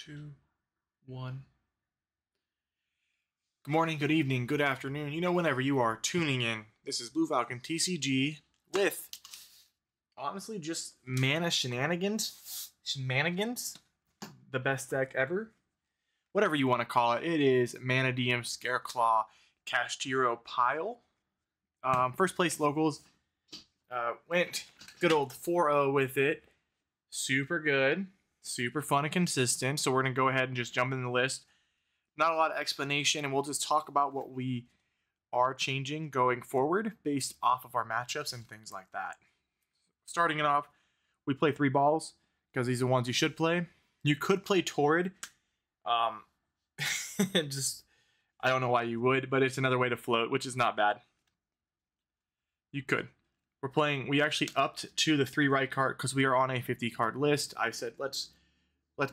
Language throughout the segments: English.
2, 1. Good morning, good evening, good afternoon. You know, whenever you are tuning in, this is Blue Falcon TCG with, honestly, just mana shenanigans. The best deck ever. Whatever you want to call it. It is Mannadium, Scareclaw, Cashtiro Pile. First place locals went good old 4-0 with it. Super good. Super fun and consistent. So we're going to go ahead and just jump in the list. Not a lot of explanation, and we'll just talk about what we are changing going forward based off of our matchups and things like that. Starting it off, we play 3 balls because these are the ones you should play. You could play Torrid. I don't know why you would, but it's another way to float, which is not bad. You could. We actually upped to the 3 right card because we are on a 50 card list. I said let's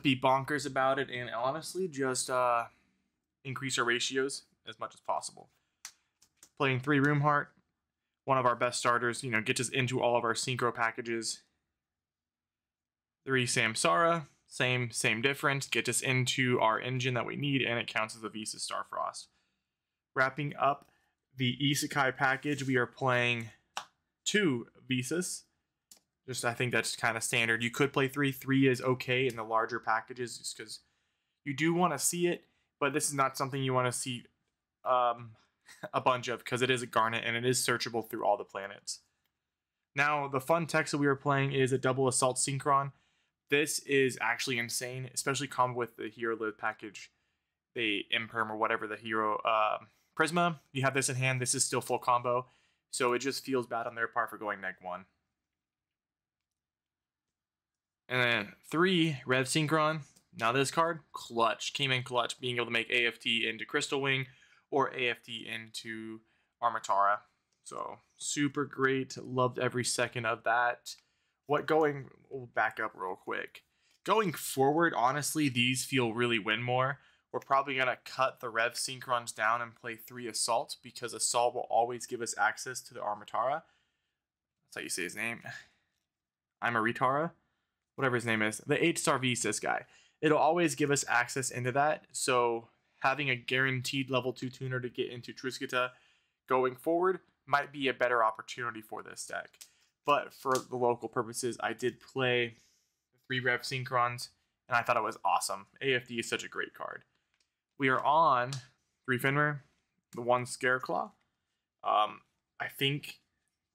be bonkers about it and honestly just increase our ratios as much as possible. Playing 3 Roomheart, one of our best starters, gets us into all of our synchro packages. 3 Samsara, same difference, gets us into our engine that we need, and it counts as a Visa Starfrost. Wrapping up the Isekai package, we are playing 2 Visas. I think that's kind of standard. You could play 3. 3 is okay in the larger packages just because you do want to see it, but this is not something you want to see a bunch of because it is a Garnet and it is searchable through all the planets. Now, the fun text that we are playing is a double Assault Synchron. This is actually insane, especially combo with the Hero Live package, the Imperm or whatever the Hero Prisma. You have this in hand. This is still full combo, so it just feels bad on their part for going -1. And then 3 Rev Synchron. Now this card, clutch. Came in clutch, being able to make AFT into Crystal Wing or AFT into Armatara. So super great. Loved every second of that. We'll back up real quick. Going forward, honestly, these feel really win more. We're probably going to cut the Rev Synchrons down and play 3 Assault because Assault will always give us access to the Armatara. That's how you say his name. Imaritara. Whatever his name is, the 8-star Visas guy. It'll always give us access into that, so having a guaranteed level 2 tuner to get into Truskita going forward might be a better opportunity for this deck. But for the local purposes, I did play the 3 Rev Synchrons, and I thought it was awesome. AFD is such a great card. We are on 3 Fenrir, the 1 Scareclaw. I think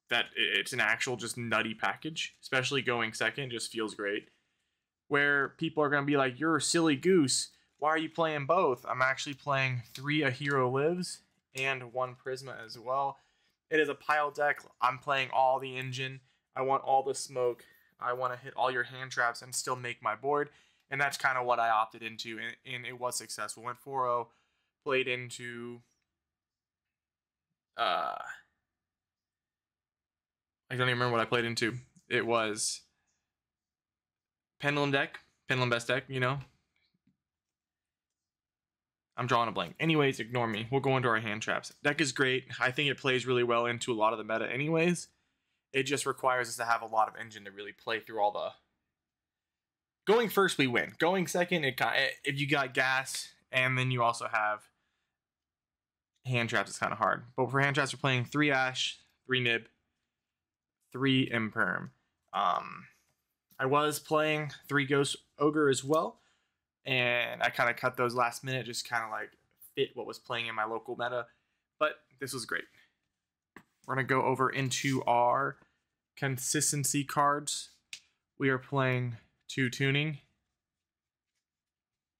that it's an actual just nutty package, especially going second, just feels great. Where people are going to be like, you're a silly goose, why are you playing both? I'm actually playing 3 A Hero Lives and 1 Prisma as well. It is a pile deck. I'm playing all the engine. I want all the smoke. I want to hit all your hand traps and still make my board. And that's kind of what I opted into, and it was successful. Went 4-0, played into I don't even remember what I played into. It was Pendulum deck. Pendulum best deck, I'm drawing a blank. Anyways, ignore me. We'll go into our hand traps. Deck is great. I think it plays really well into a lot of the meta anyways. It just requires us to have a lot of engine to really play through all the... Going first, we win. Going second, if you got gas, and then you also have hand traps, it's kind of hard. But for hand traps, we're playing 3 Ash, 3 Nib, 3 Imperm. I was playing 3 Ghost Ogre as well, and I kind of cut those last minute, just kind of like fit what was playing in my local meta, but this was great. We're going to go over into our consistency cards. We are playing 2 Tuning.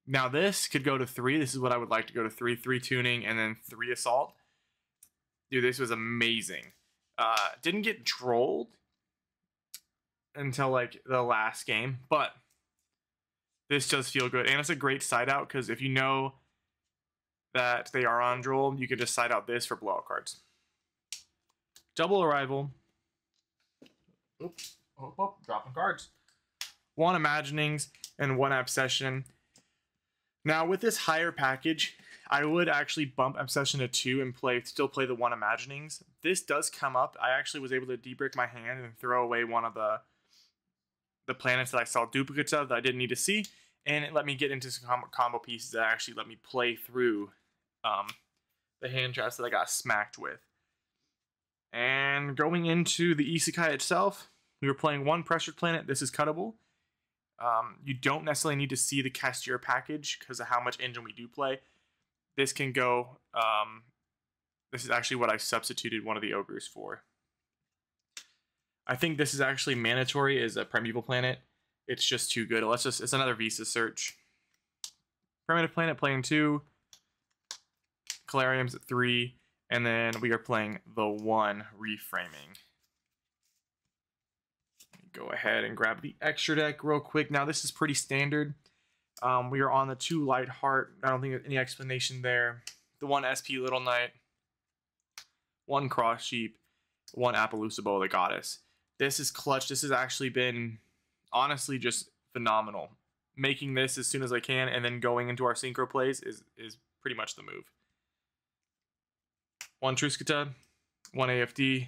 Now this could go to 3. This is what I would like to go to 3. 3 Tuning and then 3 Assault. Dude, this was amazing. Didn't get trolled until like the last game, but this does feel good, and it's a great side out because if you know that they are on droll, you can just side out this for blowout cards. Double Arrival. Oops, dropping cards. 1 Imaginings and 1 Obsession. Now with this higher package, I would actually bump Obsession to 2 and still play the 1 Imaginings. This does come up. I actually was able to debrick my hand and throw away one of the planets that I saw duplicates of that I didn't need to see, and it let me get into some combo pieces that actually let me play through the hand traps that I got smacked with. And going into the isekai itself, we were playing one pressured planet. This is cuttable. You don't necessarily need to see the Cashier package because of how much engine we do play. This can go. This is actually what I substituted one of the ogres for. I think this is actually mandatory as a primeval planet. It's just too good. It's another Visa search. Primitive planet playing 2. Calarium's at 3. And then we are playing the 1 reframing. Go ahead and grab the extra deck real quick. Now this is pretty standard. We are on the 2 Light Heart. I don't think there's any explanation there. The 1 SP Little Knight. 1 Cross Sheep. 1 Appaloosa Bow, the Goddess. This is clutch. This has actually been honestly just phenomenal. Making this as soon as I can and then going into our synchro plays is pretty much the move. 1 Truskita, 1 AFD,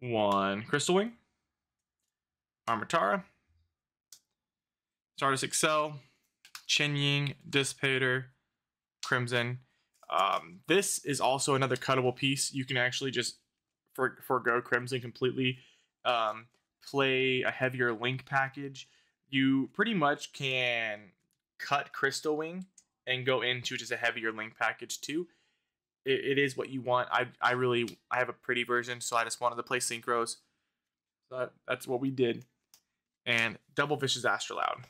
1 Crystal Wing, Armatara, Stardust Excel, Chen Ying, Dissipator, Crimson. This is also another cuttable piece. You can actually just forgo Crimson completely. Play a heavier Link package. You pretty much can cut Crystal Wing and go into just a heavier Link package too. It is what you want. I have a pretty version, so I just wanted to play synchros. So that's what we did. And double Vicious Astrolaud.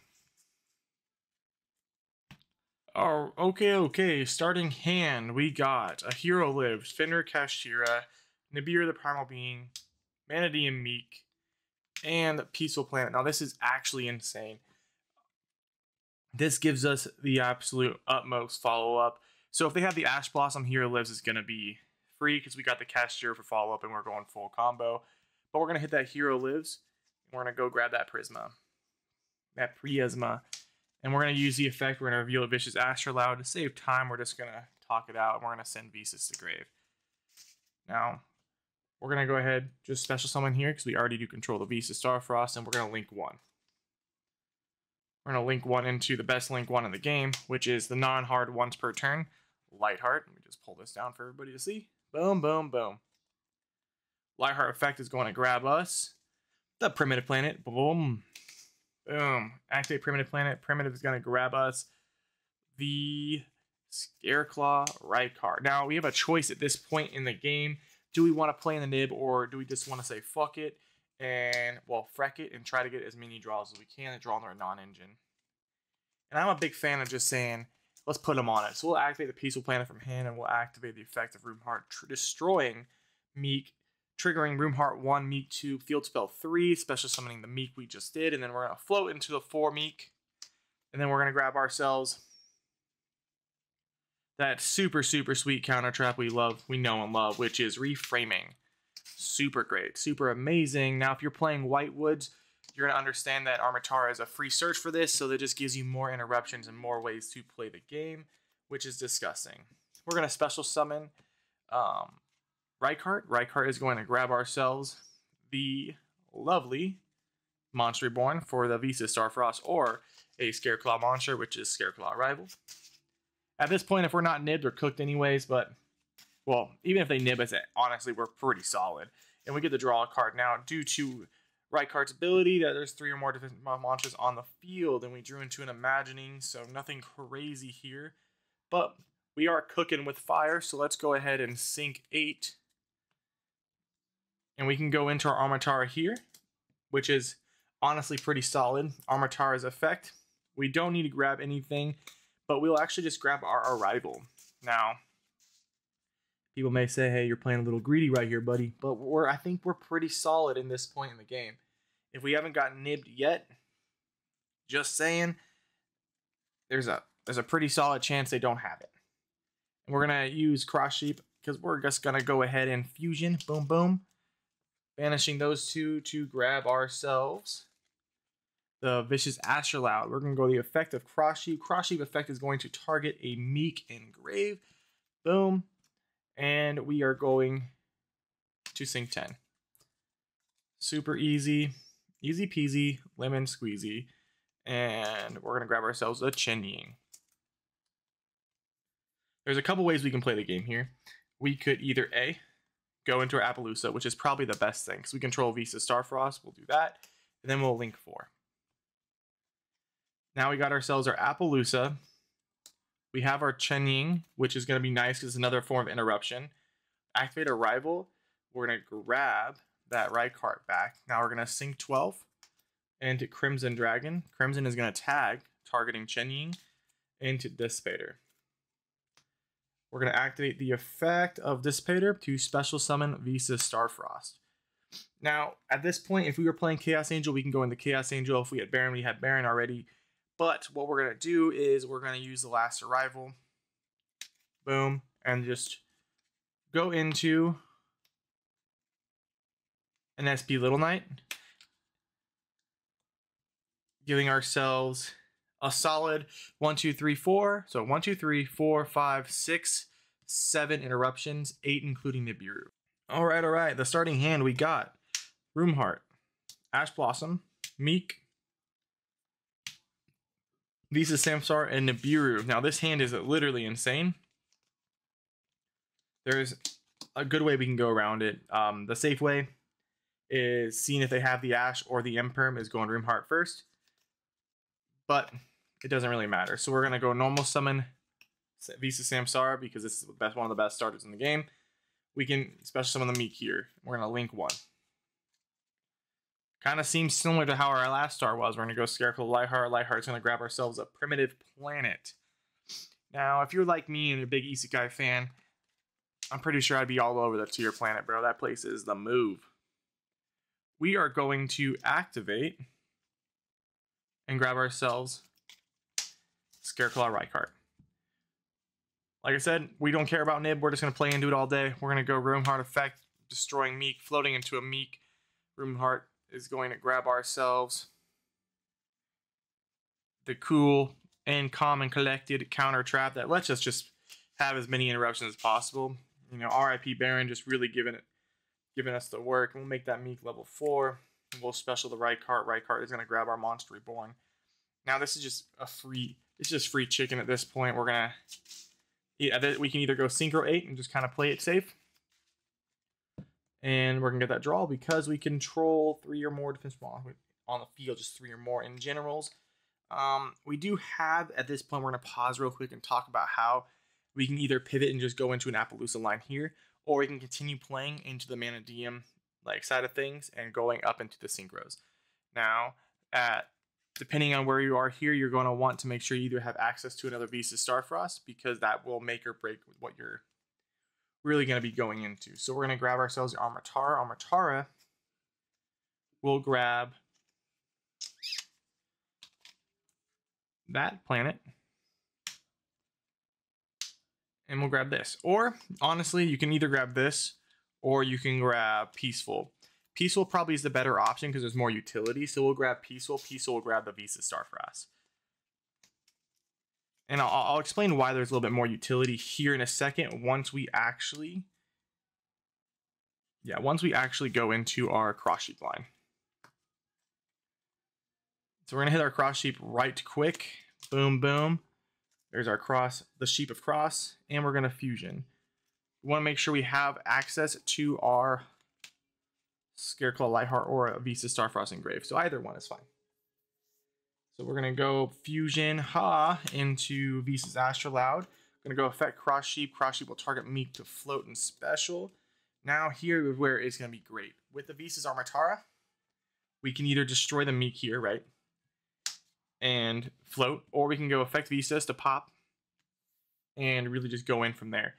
Oh, okay. Starting hand, we got a Hero Lives, Fenrir Kashira, Nibiru the Primal Being, Mannadium Meek, and Peaceful Planet. Now this is actually insane. This gives us the absolute utmost follow-up. So if they have the Ash Blossom, Hero Lives is going to be free because we got the Cashier for follow-up and we're going full combo. But we're going to hit that Hero Lives. And we're going to go grab that Prisma. That Prisma. And we're going to use the effect. We're going to reveal a Vicious Astrolaud. To save time, we're just going to talk it out. And we're going to send Visas to grave. Now, we're going to go ahead, just special summon here because we already do control the Visa Starfrost. And we're going to link 1. We're going to link 1 into the best link 1 in the game, which is the non-hard once per turn, Lightheart. Let me just pull this down for everybody to see. Boom, boom, boom. Lightheart effect is going to grab us. The Primitive Planet. Boom. Boom. Activate Primitive Planet. Primitive is going to grab us. The Scareclaw right card. Now, we have a choice at this point in the game. Do we want to play in the nib or do we just want to say fuck it? And, well, freck it and try to get as many draws as we can to draw on our non-engine. And I'm a big fan of just saying, let's put them on it. So we'll activate the Peaceful Planet from hand and we'll activate the effect of Roomheart, destroying Meek, triggering Roomheart 1, Meek 2, Field Spell 3, special summoning the Meek we just did. And then we're going to float into the 4 Meek. And then we're going to grab ourselves that super, super sweet counter trap we love, we know and love, which is Reframing. Super great, super amazing. Now, if you're playing Whitewoods, you're going to understand that Armatara is a free search for this, so that just gives you more interruptions and more ways to play the game, which is disgusting. We're going to special summon Rykart. Rykart is going to grab ourselves the lovely Monster Reborn for the Visa Starfrost, or a Scareclaw monster, which is Scareclaw Rival. At this point, if we're not nibbed, we're cooked anyways, but, well, even if they nib us, honestly, we're pretty solid. And we get to draw a card now due to Rykart's ability that there's 3 or more different monsters on the field, and we drew into an Imagining, so nothing crazy here. But we are cooking with fire, so let's go ahead and sink 8. And we can go into our Armatara here, which is honestly pretty solid. Armatara's effect. We don't need to grab anything, but we'll actually just grab our Arrival. Now, people may say, hey, you're playing a little greedy right here, buddy. But I think we're pretty solid in this point in the game. If we haven't gotten nibbed yet, just saying, there's a pretty solid chance they don't have it. And we're going to use Cross Sheep because we're just going to go ahead and fusion. Boom, boom. Banishing those 2 to grab ourselves the Vicious Astrolaud. We're going to go the effect of Cross Sheep. Cross Sheep effect is going to target a Meek in grave. Boom. And we are going to sink 10. Super easy. Easy peasy. Lemon squeezy. And we're going to grab ourselves a Chen-Ying. There's a couple ways we can play the game here. We could either A, go into our Appaloosa, which is probably the best thing, because we control Visa Starfrost. We'll do that, and then we'll link 4. Now we got ourselves our Appaloosa. We have our Chen-Ying, which is going to be nice because it's another form of interruption. Activate our rival. We're going to grab that right card back. Now we're going to sink 12 into Crimson Dragon. Crimson is going to tag, targeting Chen-Ying, into Dissipator. We're going to activate the effect of Dissipator to special summon Visa Starfrost. Now, at this point, if we were playing Chaos Angel, we can go into Chaos Angel. If we had Baron, we had Baron already. But what we're going to do is we're going to use the last arrival. Boom. And just go into an SP Little Knight. Giving ourselves a solid 1, 2, 3, 4. So 1, 2, 3, 4, 5, 6, 7 interruptions, 8 including Nibiru. All right. The starting hand we got Roomheart, Ash Blossom, Meek, Visa Samsar, and Nibiru. Now this hand is literally insane. There's a good way we can go around it. The safe way is seeing if they have the Ash or the Imperm is going Roomheart first. But it doesn't really matter. So we're going to go normal summon Visa Samsara because this is one of the best starters in the game. We can special summon the Meek here. We're going to link 1. Kind of seems similar to how our last star was. We're going to go Scareclaw, Lightheart. Lightheart's going to grab ourselves a Primitive Planet. Now, if you're like me and a big Isekai fan, I'm pretty sure I'd be all over the Tier Planet, bro. That place is the move. We are going to activate and grab ourselves Scareclaw Reichardt. Like I said, we don't care about Nib. We're just going to play and do it all day. We're going to go Roomheart effect, destroying Meek, floating into a Meek. Roomheart is going to grab ourselves the cool and calm and collected counter trap that lets us just have as many interruptions as possible. You know, RIP Baron just really giving us the work. We'll make that Meek level 4. We'll special the Reichardt. Reichardt is going to grab our Monster Reborn. Now this is just it's just free chicken at this point. We can either go Synchro 8 and just kind of play it safe. And we're going to get that draw because we control 3 or more defense on the field, just 3 or more in generals. We do have, at this point, we're going to pause real quick and talk about how we can either pivot and just go into an Appaloosa line here, or we can continue playing into the Mannadium side of things and going up into the synchros. Now, depending on where you are here, you're going to want to make sure you either have access to another Visa Starfrost because that will make or break what you're really going to be going into. So we're going to grab ourselves Armatara. Armatara will grab that planet. And we'll grab this. Or, honestly, you can either grab this or you can grab Peaceful. Peaceful probably is the better option because there's more utility. So we'll grab Peaceful. Peaceful will grab the Visa Starfrost. And I'll explain why there's a little bit more utility here in a second once we actually go into our cross sheep line. So we're going to hit our cross sheep right quick. Boom, boom. There's our the sheep of cross, and we're going to fusion. We want to make sure we have access to our Scareclaw, Lightheart, or a Visa Starfrost Engrave. So either one is fine. So we're going to go fusion into Visa's Astrolaud. Going to go effect cross sheep. Cross sheep will target Meek to float and special. Now here is where it's going to be great. With the Visa's Armatara, we can either destroy the Meek here, right? And float, or we can go effect Visas to pop and really just go in from there.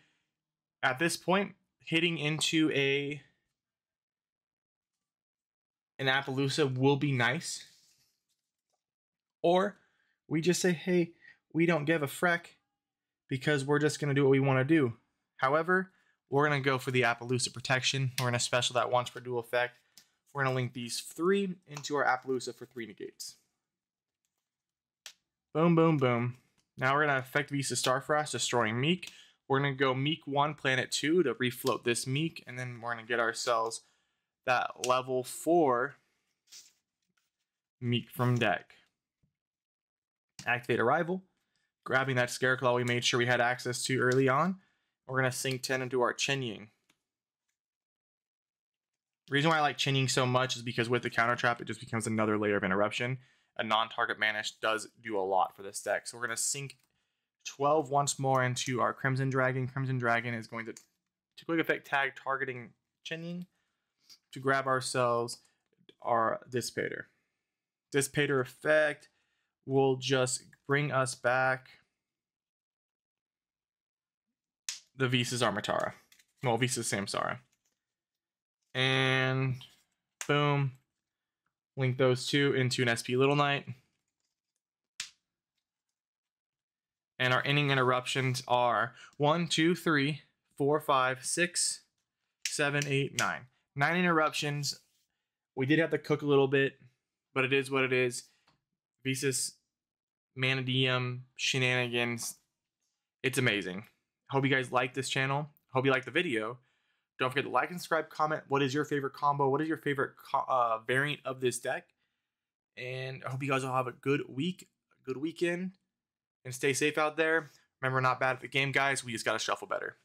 At this point, hitting into an Appaloosa will be nice. Or we just say, hey, we don't give a freck because we're just going to do what we want to do. However, we're going to go for the Appaloosa protection. We're going to special that once per dual effect. We're going to link these 3 into our Appaloosa for 3 negates. Boom, boom, boom. Now we're going to effect Visa Starfrost, destroying Meek. We're going to go Meek 1, Planet 2 to refloat this Meek. And then we're going to get ourselves that level 4 Meek from deck. Activate Arrival, grabbing that Scareclaw we made sure we had access to early on. We're going to sink 10 into our Chen-Ying. The reason why I like Chen-Ying so much is because with the counter trap, it just becomes another layer of interruption. A non-target banish does do a lot for this deck. So we're going to sink 12 once more into our Crimson Dragon. Crimson Dragon is going to quick effect tag targeting Chen-Ying to grab ourselves our Dissipator. Dissipator effect will just bring us back the Visas Armatara. Well, Visas Samsara. And boom. Link those two into an SP Little Knight. And our inning interruptions are 1, 2, 3, 4, 5, 6, 7, 8, 9. 9 interruptions. We did have to cook a little bit, but it is what it is. Visas, Mannadium, Shenanigans. It's amazing. Hope you guys like this channel. Hope you like the video. Don't forget to like and subscribe, comment. What is your favorite combo? What is your favorite variant of this deck? And I hope you guys all have a good week, a good weekend, and stay safe out there. Remember, not bad at the game, guys. We just got to shuffle better.